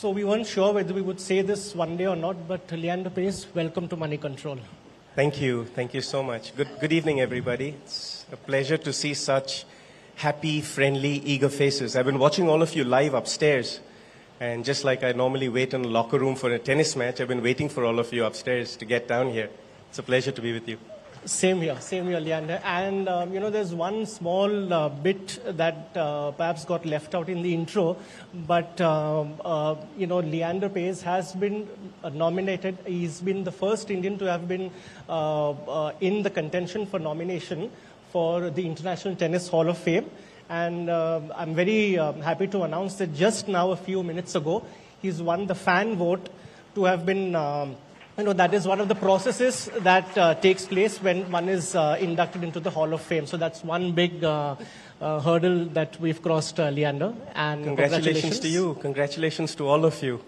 So we weren't sure whether we would say this one day or not, but Leander Paes, welcome to Moneycontrol. Thank you. Thank you so much. Good evening, everybody. It's a pleasure to see such happy, friendly, eager faces. I've been watching all of you live upstairs. And just like I normally wait in the locker room for a tennis match, I've been waiting for all of you upstairs to get down here. It's a pleasure to be with you. Same here, Leander. And, there's one small bit that perhaps got left out in the intro, but, Leander Paes has been nominated. He's been the first Indian to have been in the contention for nomination for the International Tennis Hall of Fame. And I'm very happy to announce that just now, a few minutes ago, he's won the fan vote to have been... that is one of the processes that takes place when one is inducted into the Hall of Fame. So that's one big hurdle that we've crossed, Leander. And congratulations to you. Congratulations to all of you.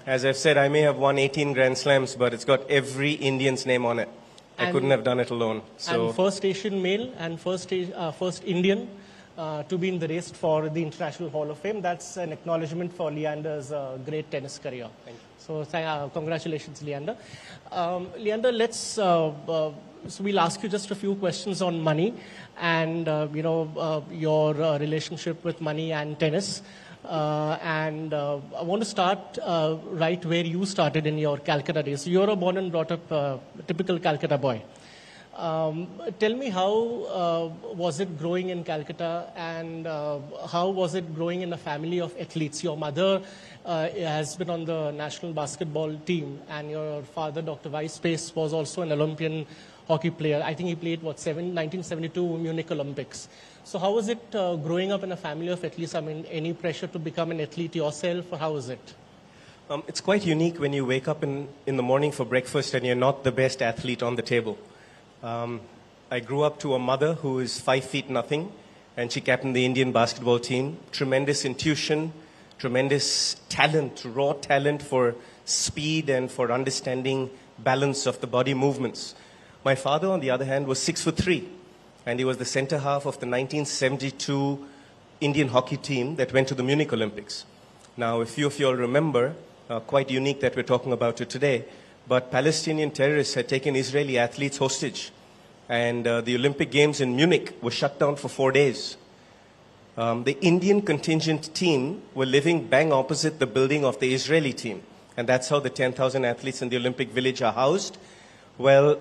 As I've said, I may have won 18 Grand Slams, but it's got every Indian's name on it. I couldn't have done it alone. So. And first Asian male and first Indian to be in the race for the International Hall of Fame. That's an acknowledgement for Leander's great tennis career. Thank you. So congratulations, Leander. Leander, so we'll ask you just a few questions on money and, your relationship with money and tennis. I want to start right where you started in your Calcutta days. So you're a born and brought up typical Calcutta boy. Tell me how was it growing in Calcutta and how was it growing in a family of athletes? Your mother has been on the national basketball team and your father, Dr. Paes, was also an Olympian hockey player. I think he played, 1972 Munich Olympics. So how was it growing up in a family of athletes? I mean, any pressure to become an athlete yourself or how was it? It's quite unique when you wake up in the morning for breakfast and you're not the best athlete on the table. I grew up to a mother who is 5 feet nothing, and she captained the Indian basketball team. Tremendous intuition, tremendous talent, raw talent for speed and for understanding balance of the body movements. My father, on the other hand, was 6'3", and he was the center half of the 1972 Indian hockey team that went to the Munich Olympics. Now, a few of you all remember, quite unique that we're talking about it today, but Palestinian terrorists had taken Israeli athletes hostage. And the Olympic Games in Munich were shut down for 4 days. The Indian contingent team were living bang opposite the building of the Israeli team. And that's how the 10,000 athletes in the Olympic Village are housed. Well,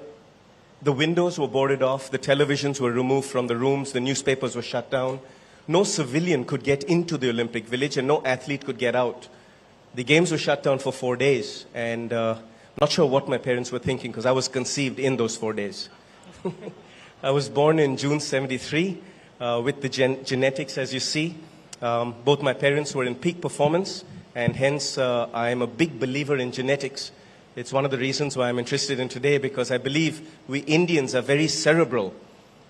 the windows were boarded off, the televisions were removed from the rooms, the newspapers were shut down. No civilian could get into the Olympic Village and no athlete could get out. The games were shut down for 4 days. And not sure what my parents were thinking because I was conceived in those 4 days. I was born in June 73 with the genetics, as you see. Both my parents were in peak performance, and hence I am a big believer in genetics. It's one of the reasons why I'm interested in today, because I believe we Indians are very cerebral.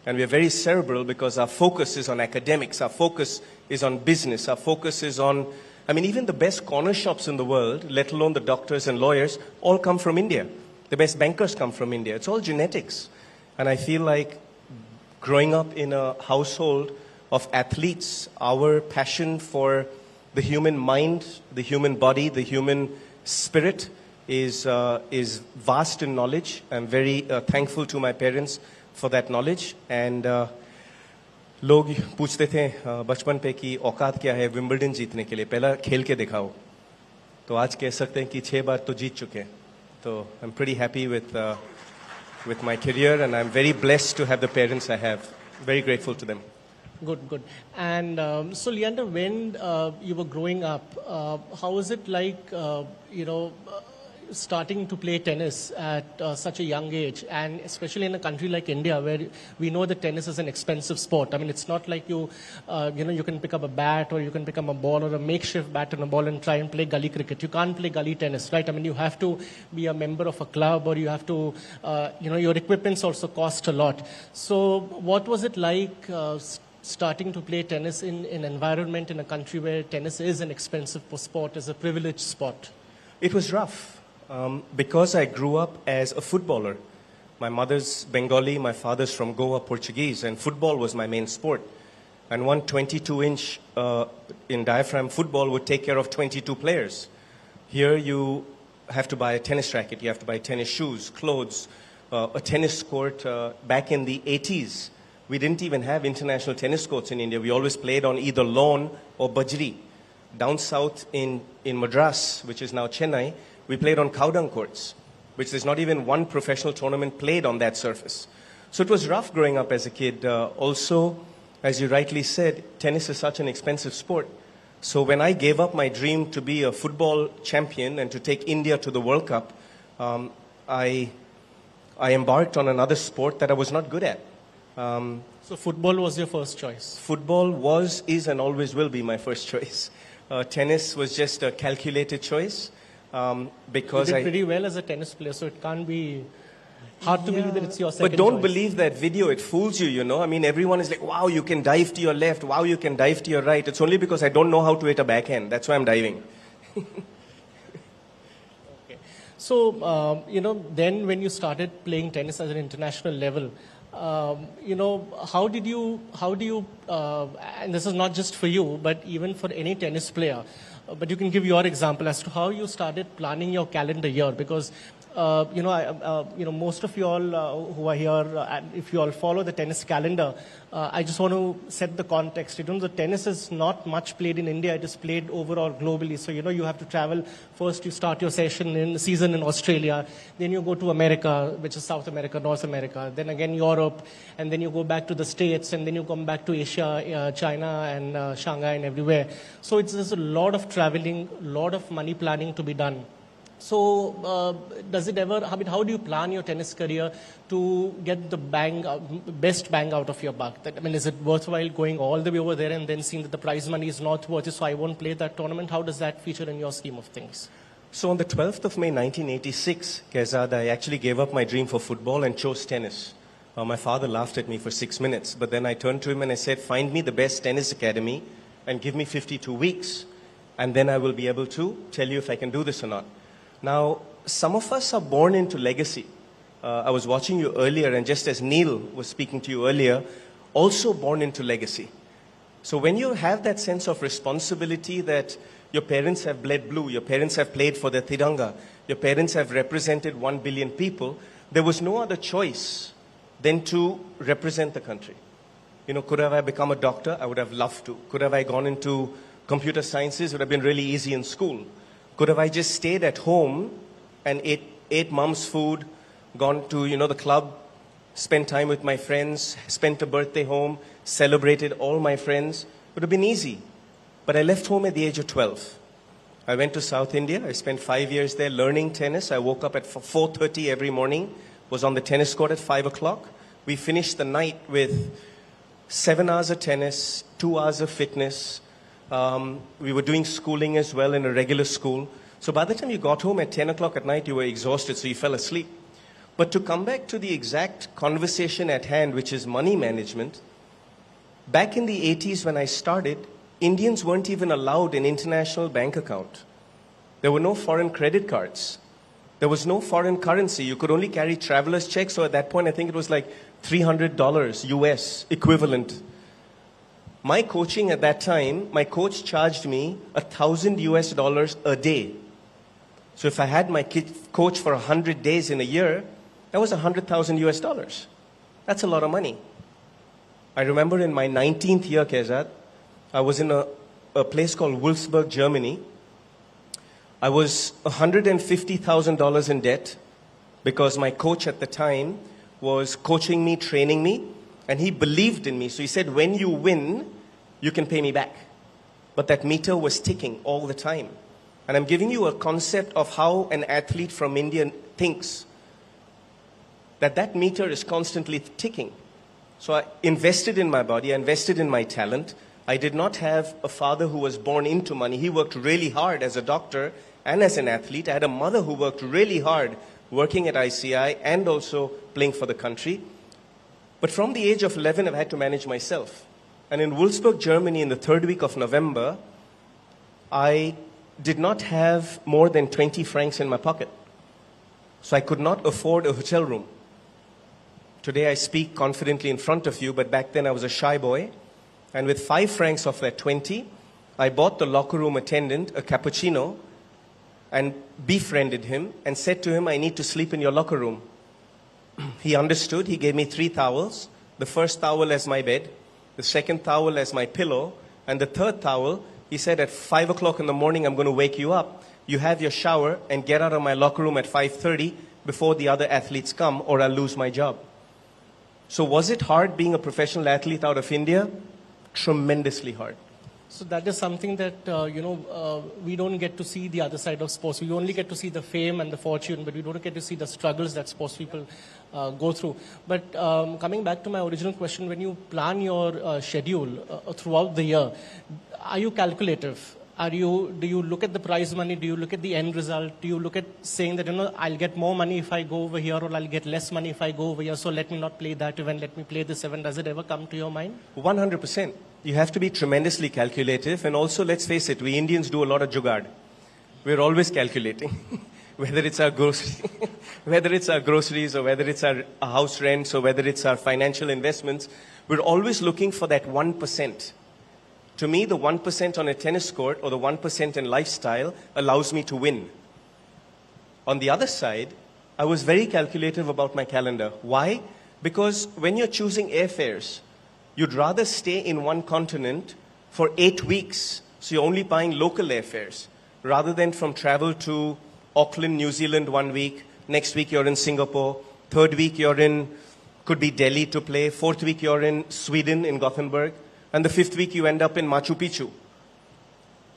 And we're very cerebral because our focus is on academics, our focus is on business, our focus is on, even the best corner shops in the world, let alone the doctors and lawyers, all come from India. The best bankers come from India. It's all genetics. And I feel like growing up in a household of athletes, our passion for the human mind, the human body, the human spirit is vast in knowledge. I'm very thankful to my parents for that knowledge. And लोग पूछते थे बचपन पे कि औकात क्या है Wimbledon जीतने के लिए, पहला खेल के दिखाओ. तो आज कह सकते हैं कि 6 बार तो जीत चुके हैं. So I'm pretty happy with my career, and I'm very blessed to have the parents I have. Very grateful to them. Good. And so, Leander, when you were growing up, how was it like, starting to play tennis at such a young age, and especially in a country like India, where we know that tennis is an expensive sport? It's not like you can pick up a bat or you can pick up a ball or a makeshift bat and a ball and try and play gully cricket. You can't play gully tennis, right? You have to be a member of a club, or you have to, your equipments also cost a lot. So what was it like starting to play tennis in an environment in a country where tennis is an expensive sport, is a privileged sport? It was rough. Because I grew up as a footballer. My mother's Bengali, my father's from Goa, Portuguese, and football was my main sport. And one 22-inch in diaphragm football would take care of 22 players. Here you have to buy a tennis racket, you have to buy tennis shoes, clothes, a tennis court. Back in the 80s, we didn't even have international tennis courts in India. We always played on either lawn or bajri. Down south in Madras, which is now Chennai, we played on cow-dung courts, which there's not even one professional tournament played on that surface. So it was rough growing up as a kid. Also, as you rightly said, tennis is such an expensive sport. So when I gave up my dream to be a football champion and to take India to the World Cup, I embarked on another sport that I was not good at. So football was your first choice? Football was, is, and always will be my first choice. Tennis was just a calculated choice because you did pretty well as a tennis player, so it can't be hard to believe that it's your second But don't choice. believe that video. It fools you, you know. I mean, everyone is like, wow, you can dive to your left. Wow, you can dive to your right. It's only because I don't know how to hit a backhand. That's why I'm diving. Okay. So, then when you started playing tennis at an international level, how do you, and this is not just for you, but even for any tennis player, but you can give your example as to how you started planning your calendar year, because most of you all who are here, if you all follow the tennis calendar, I just want to set the context. The tennis is not much played in India. It is played overall globally. So, you have to travel. First, you start your season in Australia. Then you go to America, which is South America, North America. Then again, Europe. And then you go back to the States. And then you come back to Asia, China, and Shanghai, and everywhere. So, there's a lot of traveling, a lot of money planning to be done. So, does it ever, how do you plan your tennis career to get the best bang out of your buck? Is it worthwhile going all the way over there and then seeing that the prize money is not worth it, so I won't play that tournament? How does that feature in your scheme of things? So on the 12th of May 1986, Kezad, I actually gave up my dream for football and chose tennis. My father laughed at me for 6 minutes, but then I turned to him and I said, find me the best tennis academy and give me 52 weeks, and then I will be able to tell you if I can do this or not. Now, some of us are born into legacy. I was watching you earlier, and just as Neil was speaking to you earlier, also born into legacy. So when you have that sense of responsibility that your parents have bled blue, your parents have played for the Tiranga, your parents have represented 1 billion people, there was no other choice than to represent the country. Could have I become a doctor? I would have loved to. Could have I gone into computer sciences? It would have been really easy in school. Could have I just stayed at home and ate mom's food, gone to, the club, spent time with my friends, spent a birthday home, celebrated all my friends? It would have been easy. But I left home at the age of 12. I went to South India. I spent 5 years there learning tennis. I woke up at 4:30 every morning, was on the tennis court at 5 o'clock. We finished the night with 7 hours of tennis, 2 hours of fitness. We were doing schooling as well in a regular school. So by the time you got home at 10 o'clock at night, you were exhausted, so you fell asleep. But to come back to the exact conversation at hand, which is money management, back in the 80s when I started, Indians weren't even allowed an international bank account. There were no foreign credit cards. There was no foreign currency. You could only carry traveler's checks, so at that point I think it was like $300 US equivalent. My coaching at that time, my coach charged me $1,000 US a day. So if I had my coach for 100 days in a year, that was $100,000 US. That's a lot of money. I remember in my 19th year, Kezad, I was in a place called Wolfsburg, Germany. I was $150,000 in debt because my coach at the time was coaching me, training me, and he believed in me. So he said, when you win, you can pay me back. But that meter was ticking all the time. And I'm giving you a concept of how an athlete from India thinks. That meter is constantly ticking. So I invested in my body, I invested in my talent. I did not have a father who was born into money. He worked really hard as a doctor and as an athlete. I had a mother who worked really hard working at ICI and also playing for the country. But from the age of 11, I've had to manage myself. And in Wolfsburg, Germany, in the third week of November, I did not have more than 20 francs in my pocket. So I could not afford a hotel room. Today I speak confidently in front of you, but back then I was a shy boy. And with 5 francs of that 20, I bought the locker room attendant a cappuccino and befriended him and said to him, I need to sleep in your locker room. He understood. He gave me 3 towels. The first towel as my bed, the second towel as my pillow, and the third towel, he said, at 5 o'clock in the morning, I'm going to wake you up. You have your shower and get out of my locker room at 5:30 before the other athletes come, or I'll lose my job. So was it hard being a professional athlete out of India? Tremendously hard. So that is something that, we don't get to see the other side of sports. We only get to see the fame and the fortune, but we don't get to see the struggles that sports people go through. But coming back to my original question, when you plan your schedule throughout the year, are you calculative? Do you look at the prize money? Do you look at the end result? Do you look at saying that, I'll get more money if I go over here, or I'll get less money if I go over here, so let me not play that event, let me play this event? Does it ever come to your mind? 100%. You have to be tremendously calculative. And also, let's face it, we Indians do a lot of jugaad. We're always calculating. Whether it's our groceries or whether it's our house rents or whether it's our financial investments, we're always looking for that 1%. To me, the 1% on a tennis court or the 1% in lifestyle allows me to win. On the other side, I was very calculative about my calendar. Why? Because when you're choosing airfares, you'd rather stay in one continent for 8 weeks. So you're only buying local airfares rather than from travel to Auckland, New Zealand 1 week. Next week you're in Singapore. Third week you're in, could be Delhi to play. Fourth week you're in Sweden, in Gothenburg. And the 5th week you end up in Machu Picchu.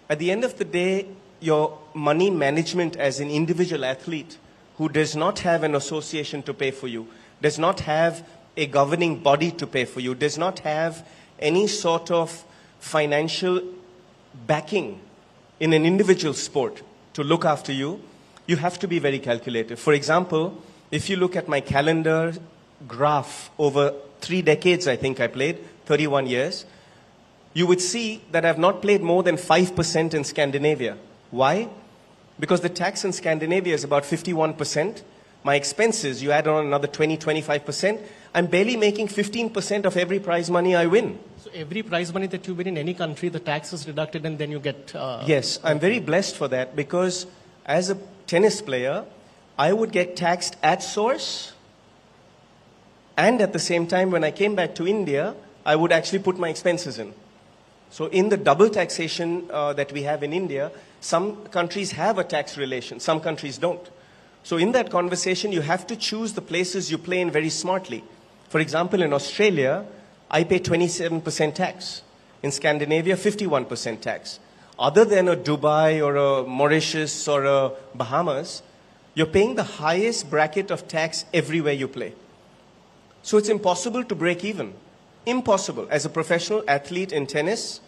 At the end of the day, your money management as an individual athlete who does not have an association to pay for you, does not have a governing body to pay for you, does not have any sort of financial backing in an individual sport to look after you, you have to be very calculative. For example, if you look at my calendar graph over 3 decades, I think I played, 31 years, you would see that I've not played more than 5% in Scandinavia. Why? Because the tax in Scandinavia is about 51%. My expenses, you add on another 20-25%. I'm barely making 15% of every prize money I win. So every prize money that you win in any country, the tax is deducted and then you get... Yes, I'm very blessed for that because as a tennis player, I would get taxed at source. And at the same time, when I came back to India, I would actually put my expenses in. So in the double taxation that we have in India, some countries have a tax relation, some countries don't. So in that conversation, you have to choose the places you play in very smartly. For example, in Australia, I pay 27% tax. In Scandinavia, 51% tax. Other than a Dubai or a Mauritius or a Bahamas, you're paying the highest bracket of tax everywhere you play. So it's impossible to break even. Impossible. As a professional athlete in tennis,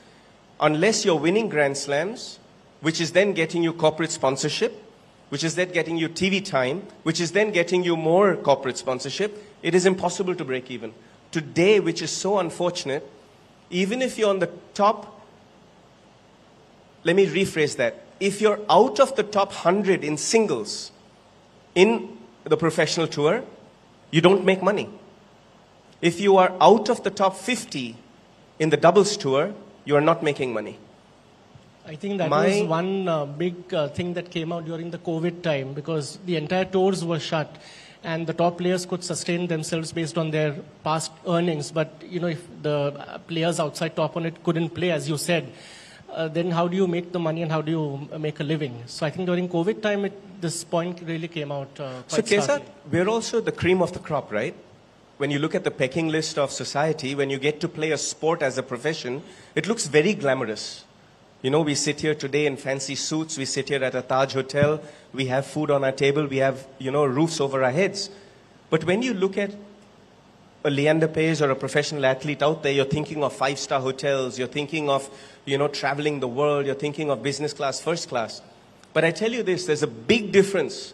unless you're winning Grand Slams, which is then getting you corporate sponsorship, which is then getting you TV time, which is then getting you more corporate sponsorship, it is impossible to break even. Today, which is so unfortunate, even if you're on the top, let me rephrase that. If you're out of the top 100 in singles in the professional tour, you don't make money. If you are out of the top 50 in the doubles tour, you are not making money. I think that was one big thing that came out during the COVID time because the entire tours were shut and the top players could sustain themselves based on their past earnings. But, if the players outside top on it couldn't play, as you said, then how do you make the money and how do you make a living? So I think during COVID time, this point really came out quite So, Kesa, starkly. we're also the cream of the crop, right? When you look at the pecking list of society, when you get to play a sport as a profession, it looks very glamorous. We sit here today in fancy suits. We sit here at a Taj hotel. We have food on our table. We have, roofs over our heads. But when you look at a Leander Paes or a professional athlete out there, you're thinking of 5-star hotels. You're thinking of, traveling the world. You're thinking of business class, first class. But I tell you this, there's a big difference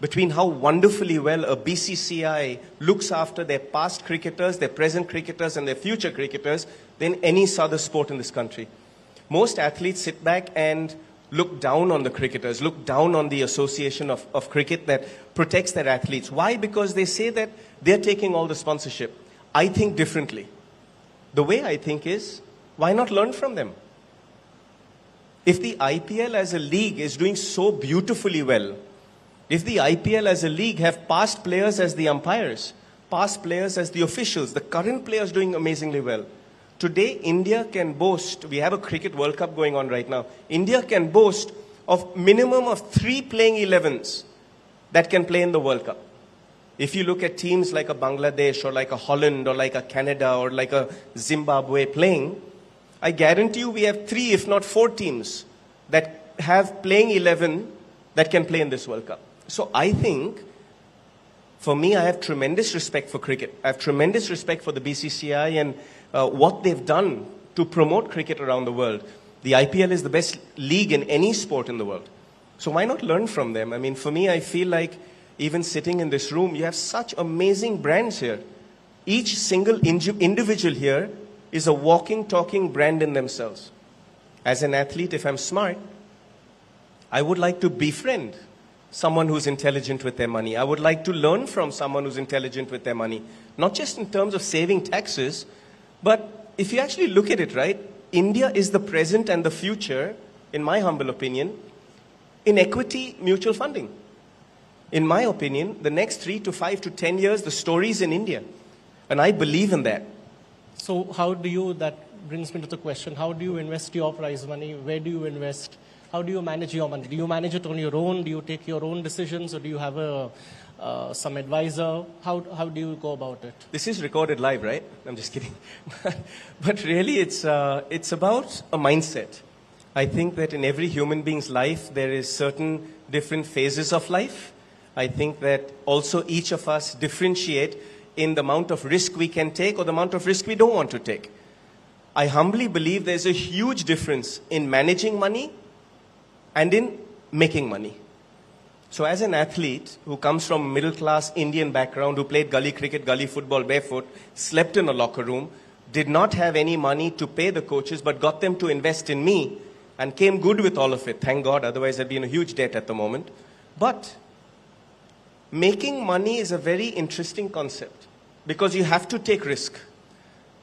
between how wonderfully well a BCCI looks after their past cricketers, their present cricketers, and their future cricketers than any other sport in this country. Most athletes sit back and look down on the cricketers, look down on the association of cricket that protects their athletes. Why? Because they say that they're taking all the sponsorship. I think differently. The way I think is, why not learn from them? If the IPL as a league is doing so beautifully well, if the IPL as a league have past players as the umpires, past players as the officials, the current players doing amazingly well. Today, India can boast, we have a Cricket World Cup going on right now, India can boast of minimum of 3 playing 11s that can play in the World Cup. If you look at teams like a Bangladesh or like a Holland or like a Canada or like a Zimbabwe playing, I guarantee you we have 3 if not 4 teams that have playing 11 that can play in this World Cup. So I think, for me, I have tremendous respect for cricket. I have tremendous respect for the BCCI and what they've done to promote cricket around the world. The IPL is the best league in any sport in the world. So why not learn from them? I mean, for me, I feel like even sitting in this room, you have such amazing brands here. Each single individual here is a walking, talking brand in themselves. As an athlete, if I'm smart, I would like to befriend someone who's intelligent with their money. I would like to learn from someone who's intelligent with their money. Not just in terms of saving taxes, but if you actually look at it, right, India is the present and the future, in my humble opinion, in equity mutual funding. In my opinion, the next 3 to 5 to 10 years, the story is in India. And I believe in that. So how do you, that brings me to the question, how do you invest your prize money? Where do you invest? How do you manage your money? Do you manage it on your own? Do you take your own decisions? Or do you have some advisor? How do you go about it? This is recorded live, right? I'm just kidding. But really, it's about a mindset. I think that in every human being's life, there is certain different phases of life. I think that also each of us differentiate in the amount of risk we can take or the amount of risk we don't want to take. I humbly believe there's a huge difference in managing money and in making money. So as an athlete who comes from a middle-class Indian background, who played gully cricket, gully football barefoot, slept in a locker room, did not have any money to pay the coaches, but got them to invest in me and came good with all of it, thank God, otherwise I'd be in a huge debt at the moment. But making money is a very interesting concept because you have to take risk.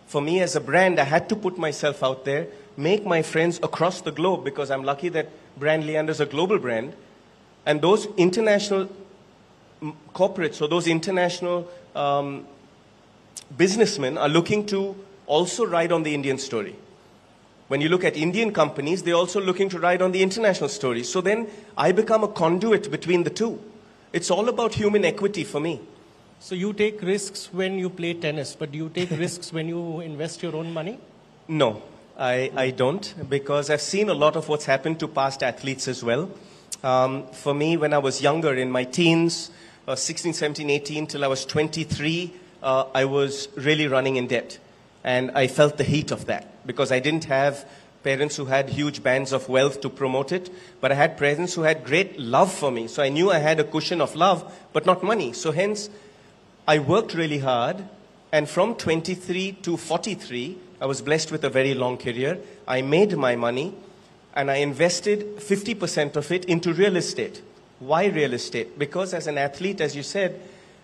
For me as a brand, I had to put myself out there, make my friends across the globe, because I'm lucky that brand Leander is a global brand. And those international corporates or those international businessmen are looking to also ride on the Indian story. When you look at Indian companies, they're also looking to ride on the international story. So then I become a conduit between the two. It's all about human equity for me. So you take risks when you play tennis, but do you take risks when you invest your own money? No, I don't, because I've seen a lot of what's happened to past athletes as well. For me, when I was younger, in my teens, 16, 17, 18, till I was 23, I was really running in debt. And I felt the heat of that, because I didn't have parents who had huge bands of wealth to promote it, but I had parents who had great love for me. So I knew I had a cushion of love, but not money. So hence, I worked really hard, and from 23 to 43, I was blessed with a very long career. I made my money, and I invested 50% of it into real estate. Why real estate? Because as an athlete, as you said,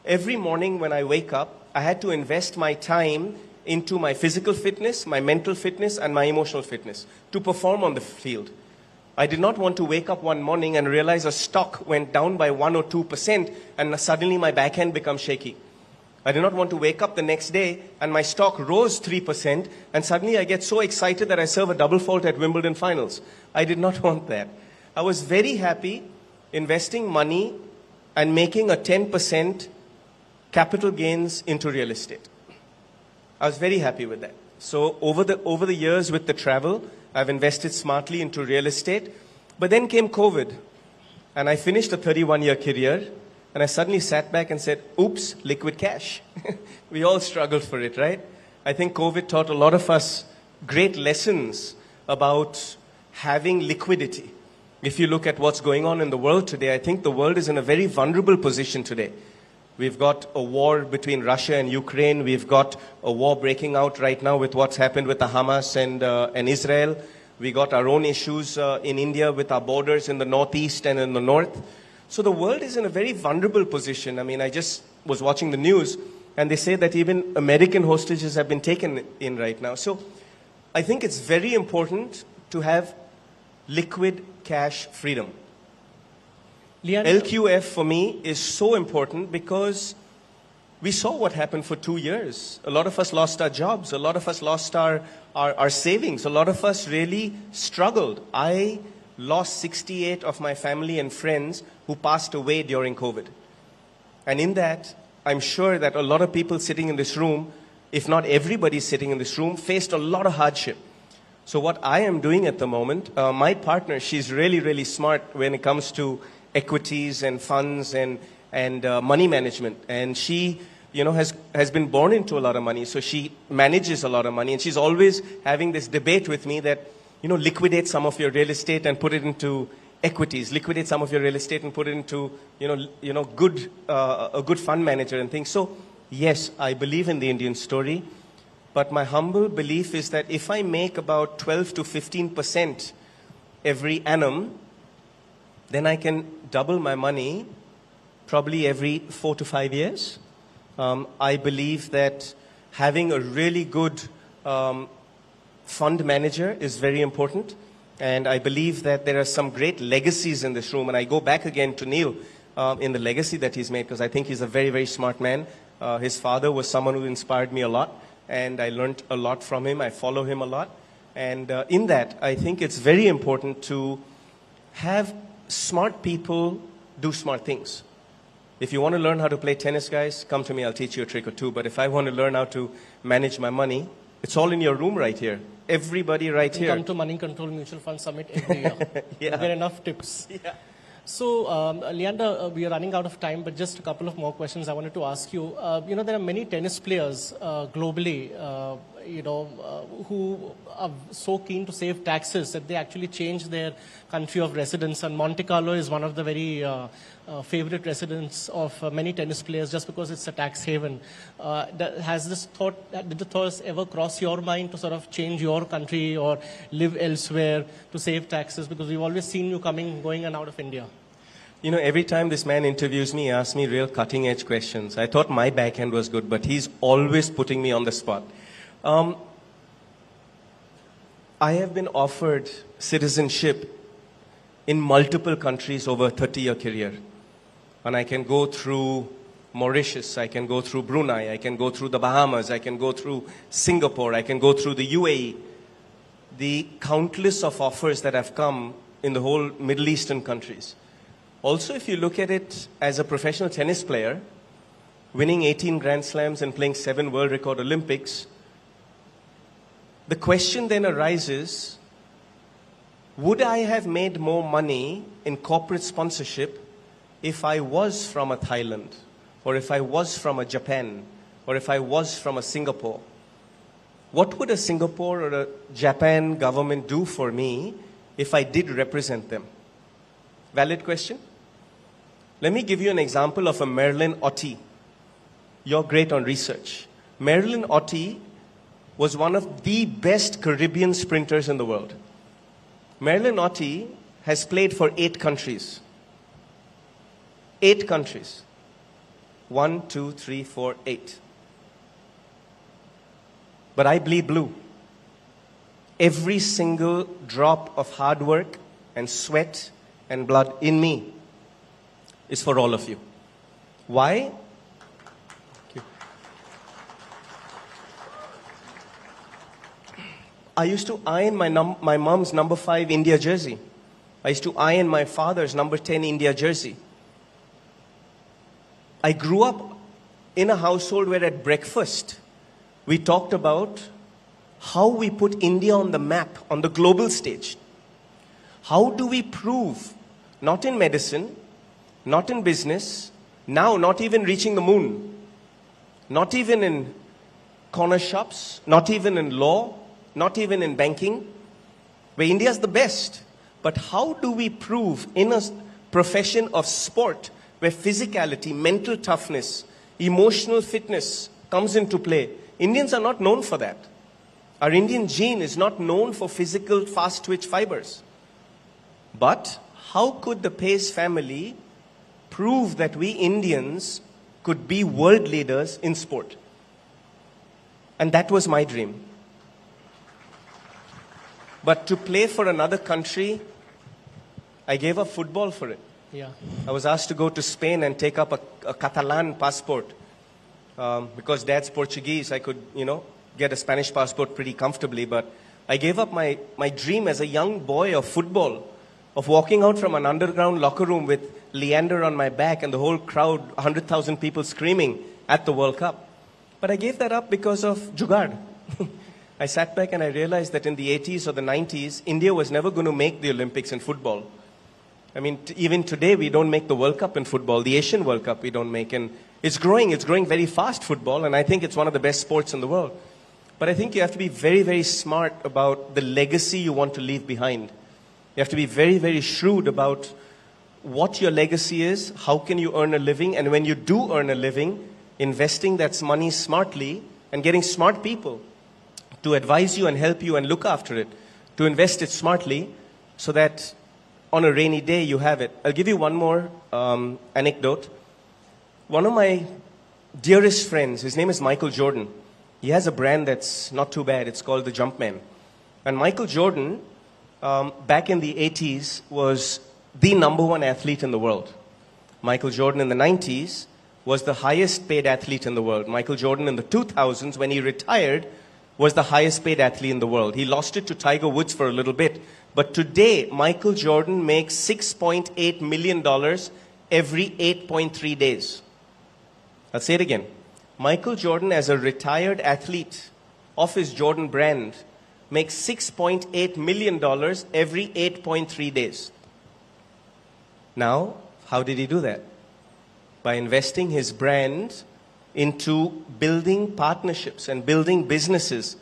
every morning when I wake up, I had to invest my time into my physical fitness, my mental fitness, and my emotional fitness to perform on the field. I did not want to wake up one morning and realize a stock went down by 1 or 2% and suddenly my backhand becomes shaky. I did not want to wake up the next day and my stock rose 3% and suddenly I get so excited that I serve a double fault at Wimbledon finals. I did not want that. I was very happy investing money and making a 10% capital gains into real estate. I was very happy with that. So over the years with the travel, I've invested smartly into real estate. But then came COVID, and I finished a 31-year career, and I suddenly sat back and said, oops, liquid cash. We all struggled for it, right? I think COVID taught a lot of us great lessons about having liquidity. If you look at what's going on in the world today, I think the world is in a very vulnerable position today. We've got a war between Russia and Ukraine. We've got a war breaking out right now with what's happened with the Hamas and Israel. We got our own issues in India with our borders in the northeast and in the north. So the world is in a very vulnerable position. I mean, I just was watching the news. And they say that even American hostages have been taken in right now. So I think it's very important to have liquid cash freedom. Leander, LQF for me is so important because we saw what happened for 2 years. A lot of us lost our jobs. A lot of us lost our savings. A lot of us really struggled. I lost 68 of my family and friends who passed away during COVID. And in that, I'm sure that a lot of people sitting in this room, if not everybody sitting in this room, faced a lot of hardship. So what I am doing at the moment, my partner, she's really, really smart when it comes to equities and funds and money management. And she, has been born into a lot of money. So she manages a lot of money. And she's always having this debate with me that, liquidate some of your real estate and put it into equities. Liquidate some of your real estate and put it into, a good fund manager and things. So yes, I believe in the Indian story. But my humble belief is that if I make about 12 to 15% every annum, then I can double my money probably every 4 to 5 years. I believe that having a really good fund manager is very important. And I believe that there are some great legacies in this room. And I go back again to Neil in the legacy that he's made, because I think he's a very, very smart man. His father was someone who inspired me a lot. And I learned a lot from him. I follow him a lot. And in that, I think it's very important to have smart people do smart things. If you want to learn how to play tennis, guys, come to me. I'll teach you a trick or two. But if I want to learn how to manage my money, it's all in your room right here. Everybody right here. Come to Moneycontrol Mutual Fund Summit every year. Yeah. You get enough tips. Yeah. So, Leander, we are running out of time, but just a couple of more questions I wanted to ask you. There are many tennis players globally, who are so keen to save taxes that they actually change their country of residence. And Monte Carlo is one of the very favorite residents of many tennis players just because it's a tax haven. Did the thoughts ever cross your mind to sort of change your country or live elsewhere to save taxes? Because we've always seen you going and out of India. Every time this man interviews me, he asks me real cutting-edge questions. I thought my backhand was good, but he's always putting me on the spot. I have been offered citizenship in multiple countries over a 30-year career. And I can go through Mauritius, I can go through Brunei, I can go through the Bahamas, I can go through Singapore, I can go through the UAE. The countless of offers that have come in the whole Middle Eastern countries. Also, if you look at it as a professional tennis player, winning 18 Grand Slams and playing 7 world record Olympics, the question then arises, would I have made more money in corporate sponsorship if I was from a Thailand, or if I was from a Japan, or if I was from a Singapore? What would a Singapore or a Japan government do for me if I did represent them? Valid question? Let me give you an example of a Marilyn Ottey. You're great on research. Marilyn Ottey was one of the best Caribbean sprinters in the world. Marilyn Ottey has played for 8 countries. 8 countries. 1, 2, 3, 4, 8. But I bleed blue. Every single drop of hard work and sweat and blood in me is for all of you. Why? I used to iron my mom's number 5 India jersey. I used to iron my father's number 10 India jersey. I grew up in a household where at breakfast we talked about how we put India on the map, on the global stage. How do we prove, not in medicine, not in business, now not even reaching the moon, not even in corner shops, not even in law, not even in banking, where India is the best. But how do we prove in a profession of sport where physicality, mental toughness, emotional fitness comes into play? Indians are not known for that. Our Indian gene is not known for physical fast twitch fibers. But how could the Paes family prove that we Indians could be world leaders in sport. And that was my dream. But to play for another country, I gave up football for it. Yeah. I was asked to go to Spain and take up a Catalan passport. Because Dad's Portuguese, I could, get a Spanish passport pretty comfortably. But I gave up my dream as a young boy of football, of walking out from an underground locker room with Leander on my back and the whole crowd, 100,000 people screaming at the World Cup. But I gave that up because of Jugaad. I sat back and I realized that in the 80s or the 90s, India was never going to make the Olympics in football. I mean, even today, we don't make the World Cup in football. The Asian World Cup we don't make. And it's growing very fast, football. And I think it's one of the best sports in the world. But I think you have to be very, very smart about the legacy you want to leave behind. You have to be very, very shrewd about what your legacy is, how can you earn a living, and when you do earn a living, investing that money smartly and getting smart people to advise you and help you and look after it, to invest it smartly so that on a rainy day you have it. I'll give you one more anecdote. One of my dearest friends, his name is Michael Jordan. He has a brand that's not too bad. It's called the Jumpman. And Michael Jordan, back in the 80s, was the #1 athlete in the world. Michael Jordan in the 90s was the highest paid athlete in the world. Michael Jordan in the 2000s, when he retired, was the highest paid athlete in the world. He lost it to Tiger Woods for a little bit. But today, Michael Jordan makes $6.8 million every 8.3 days. I'll say it again. Michael Jordan, as a retired athlete of his Jordan brand, makes $6.8 million every 8.3 days. Now, how did he do that? By investing his brand into building partnerships and building businesses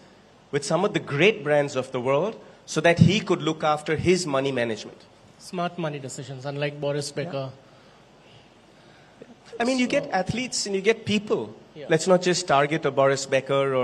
with some of the great brands of the world so that he could look after his money management. Smart money decisions, unlike Boris Becker. Yeah. I mean, you get athletes and you get people. Yeah. Let's not just target a Boris Becker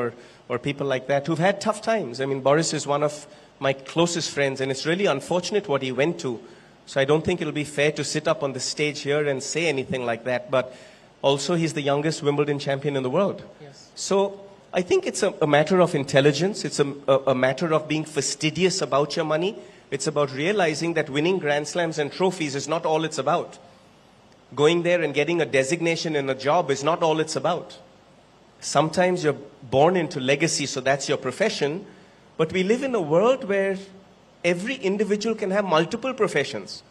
or people like that who've had tough times. I mean, Boris is one of my closest friends, and it's really unfortunate what he went to. So I don't think it'll be fair to sit up on the stage here and say anything like that. But also, he's the youngest Wimbledon champion in the world. Yes. So I think it's a matter of intelligence. It's a matter of being fastidious about your money. It's about realizing that winning Grand Slams and trophies is not all it's about. Going there and getting a designation in a job is not all it's about. Sometimes you're born into legacy, so that's your profession. But we live in a world where every individual can have multiple professions.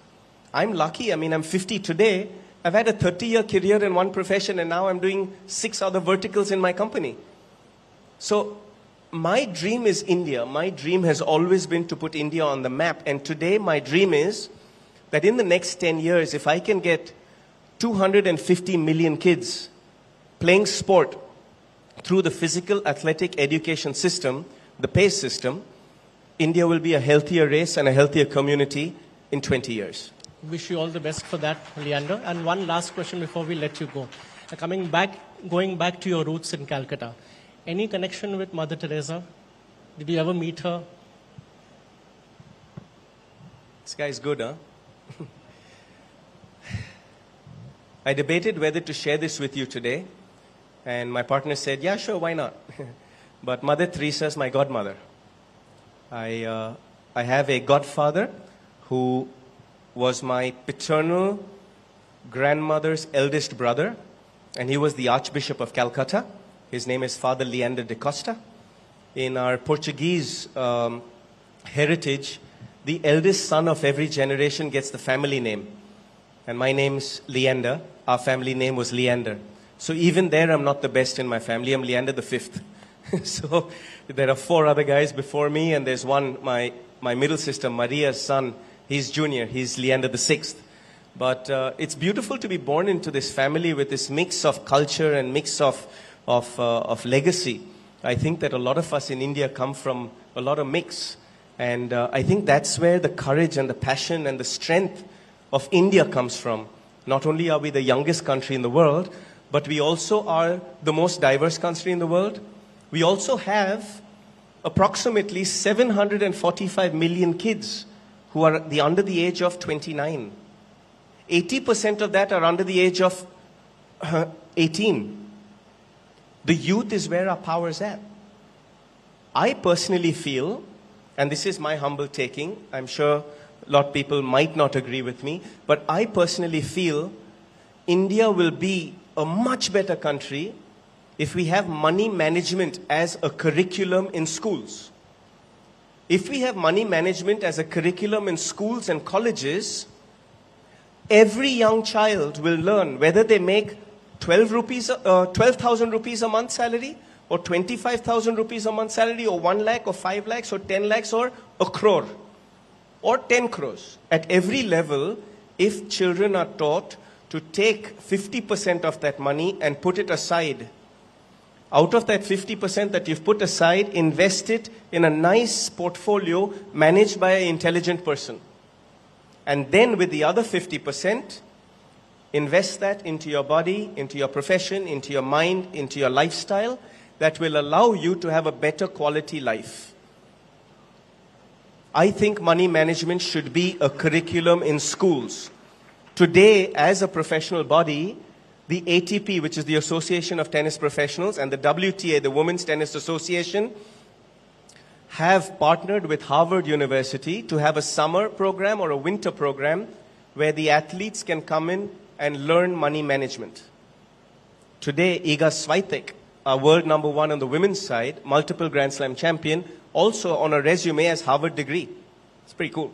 I'm lucky. I mean, I'm 50 today. I've had a 30-year career in one profession, and now I'm doing 6 other verticals in my company. So my dream is India. My dream has always been to put India on the map. And today my dream is that in the next 10 years, if I can get 250 million kids playing sport through the physical athletic education system, the Paes system, India will be a healthier race and a healthier community in 20 years. Wish you all the best for that, Leander. And one last question before we let you go. Going back to your roots in Calcutta, any connection with Mother Teresa? Did you ever meet her? This guy's good, huh? I debated whether to share this with you today. And my partner said, yeah, sure, why not? But Mother Teresa is my godmother. I have a godfather who was my paternal grandmother's eldest brother, and he was the Archbishop of Calcutta. His name is Father Leander de Costa. In our Portuguese heritage, the eldest son of every generation gets the family name. And my name's Leander. Our family name was Leander. So even there, I'm not the best in my family. I'm Leander the fifth. So there are 4 other guys before me, and there's one, my middle sister, Maria's son. He's junior. He's Leander the sixth. But it's beautiful to be born into this family with this mix of culture and mix of legacy. I think that a lot of us in India come from a lot of mix. And I think that's where the courage and the passion and the strength of India comes from. Not only are we the youngest country in the world, but we also are the most diverse country in the world. We also have approximately 745 million kids who are under the age of 29. 80% of that are under the age of 18. The youth is where our power is at. I personally feel, and this is my humble taking, I'm sure a lot of people might not agree with me, but I personally feel India will be a much better country if we have money management as a curriculum in schools. If we have money management as a curriculum in schools and colleges, every young child will learn whether they make 12,000 rupees a month salary, or 25,000 rupees a month salary, or 1 lakh, or 5 lakhs, or 10 lakhs, or a crore, or 10 crores. At every level, if children are taught to take 50% of that money and put it aside, out of that 50% that you've put aside, invest it in a nice portfolio managed by an intelligent person. And then with the other 50%, invest that into your body, into your profession, into your mind, into your lifestyle, that will allow you to have a better quality life. I think money management should be a curriculum in schools. Today, as a professional body, the ATP, which is the Association of Tennis Professionals, and the WTA, the Women's Tennis Association, have partnered with Harvard University to have a summer program or a winter program where the athletes can come in and learn money management. Today, Iga Swiatek, our world number 1 on the women's side, multiple Grand Slam champion, also on a resume as Harvard degree. It's pretty cool.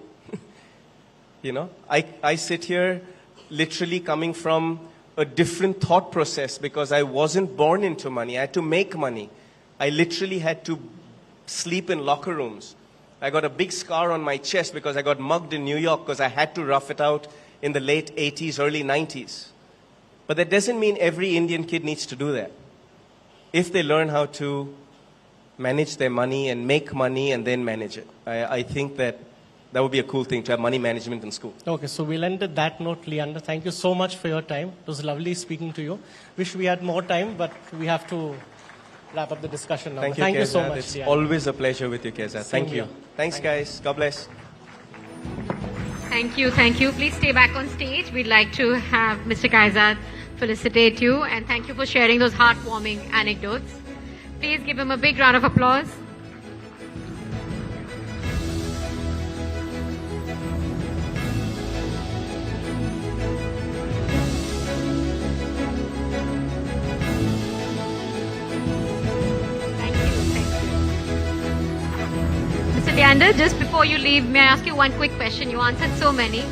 You know, I sit here literally coming from a different thought process because I wasn't born into money. I had to make money. I literally had to sleep in locker rooms. I got a big scar on my chest because I got mugged in New York because I had to rough it out in the late 80s, early 90s. But that doesn't mean every Indian kid needs to do that. If they learn how to manage their money and make money and then manage it, I think that would be a cool thing to have money management in school. Okay, so we'll end at that note, Leander. Thank you so much for your time. It was lovely speaking to you. Wish we had more time, but we have to wrap up the discussion now. Thank you so much, It's Leander. always a pleasure with you, Keza. Thank you. Here. Thanks, guys. God bless. Thank you, thank you. Please stay back on stage. We'd like to have Mr. Kaizad felicitate you, and thank you for sharing those heartwarming anecdotes. Please give him a big round of applause. Leander, just before you leave, may I ask you one quick question? You answered so many,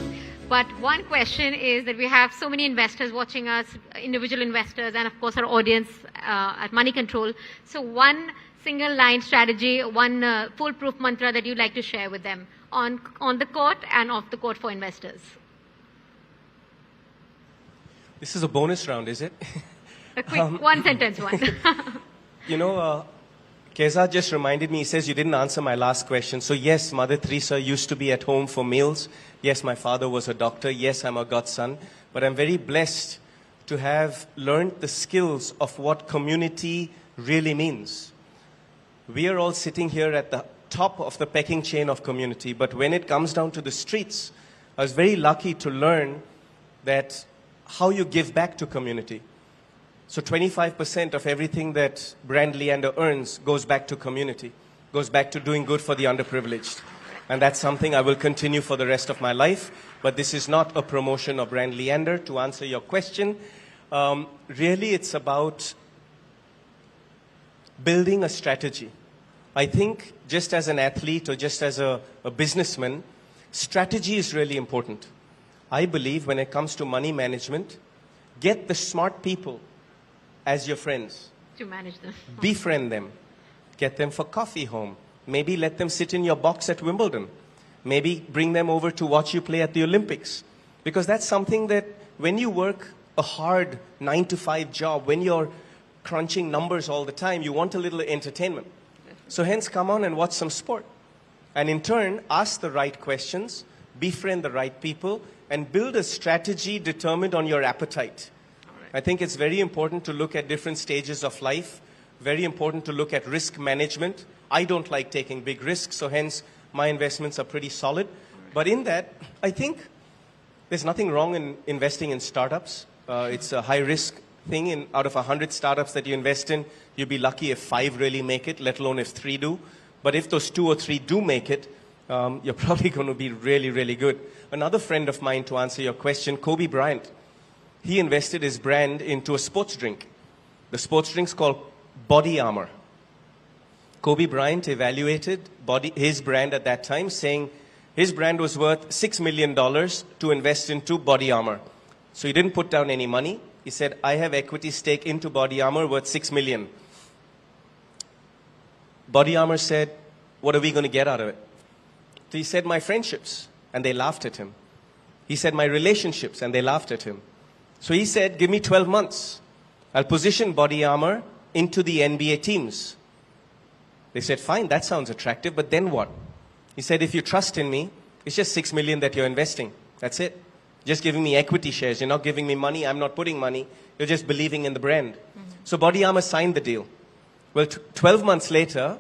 but one question is that we have so many investors watching us, individual investors, and of course our audience at Moneycontrol. So one single line strategy, one foolproof mantra that you'd like to share with them on the court and off the court for investors. This is a bonus round, is it? A quick one sentence one. You know, Keza just reminded me, he says, you didn't answer my last question. So yes, Mother Teresa used to be at home for meals. Yes, my father was a doctor. Yes, I'm a godson. But I'm very blessed to have learned the skills of what community really means. We are all sitting here at the top of the pecking chain of community. But when it comes down to the streets, I was very lucky to learn that how you give back to community. So 25% of everything that Brand Leander earns goes back to community, goes back to doing good for the underprivileged. And that's something I will continue for the rest of my life. But this is not a promotion of Brand Leander. To answer your question, really it's about building a strategy. I think just as an athlete or just as a businessman, strategy is really important. I believe when it comes to money management, get the smart people as your friends. To manage them. Befriend them. Get them for coffee home. Maybe let them sit in your box at Wimbledon. Maybe bring them over to watch you play at the Olympics. Because that's something that when you work a hard 9-to-5 job, when you're crunching numbers all the time, you want a little entertainment. So hence come on and watch some sport. And in turn, ask the right questions, befriend the right people, and build a strategy determined on your appetite. I think it's very important to look at different stages of life, very important to look at risk management. I don't like taking big risks, so hence my investments are pretty solid. But in that, I think there's nothing wrong in investing in startups. It's a high risk thing. Out of 100 startups that you invest in, you'll be lucky if 5 really make it, let alone if 3 do. But if those 2 or 3 do make it, you're probably going to be really, really good. Another friend of mine, to answer your question, Kobe Bryant, he invested his brand into a sports drink. The sports drink's called Body Armor. Kobe Bryant evaluated his brand at that time, saying his brand was worth $6 million to invest into Body Armor. So he didn't put down any money. He said, I have equity stake into Body Armor worth $6 million. Body Armor said, what are we going to get out of it? So he said, my friendships. And they laughed at him. He said, my relationships. And they laughed at him. So he said, give me 12 months. I'll position Body Armor into the NBA teams. They said, fine, that sounds attractive, but then what? He said, if you trust in me, it's just $6 million that you're investing. That's it. Just giving me equity shares. You're not giving me money. I'm not putting money. You're just believing in the brand. So Body Armor signed the deal. Well, 12 months later,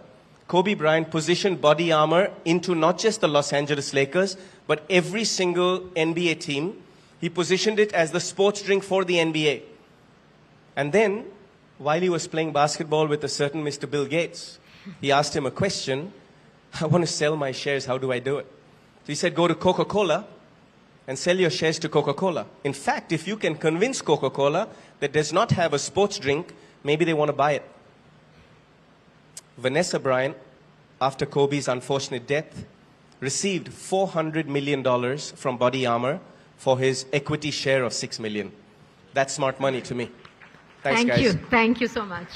Kobe Bryant positioned Body Armor into not just the Los Angeles Lakers, but every single NBA team. He positioned it as the sports drink for the NBA. And then, while he was playing basketball with a certain Mr. Bill Gates, he asked him a question. I want to sell my shares. How do I do it? So he said, go to Coca-Cola and sell your shares to Coca-Cola. In fact, if you can convince Coca-Cola that does not have a sports drink, maybe they want to buy it. Vanessa Bryant, after Kobe's unfortunate death, received $400 million from Body Armor for his equity share of $6 million. That's smart money to me. Thanks, guys. Thank you. Thank you so much.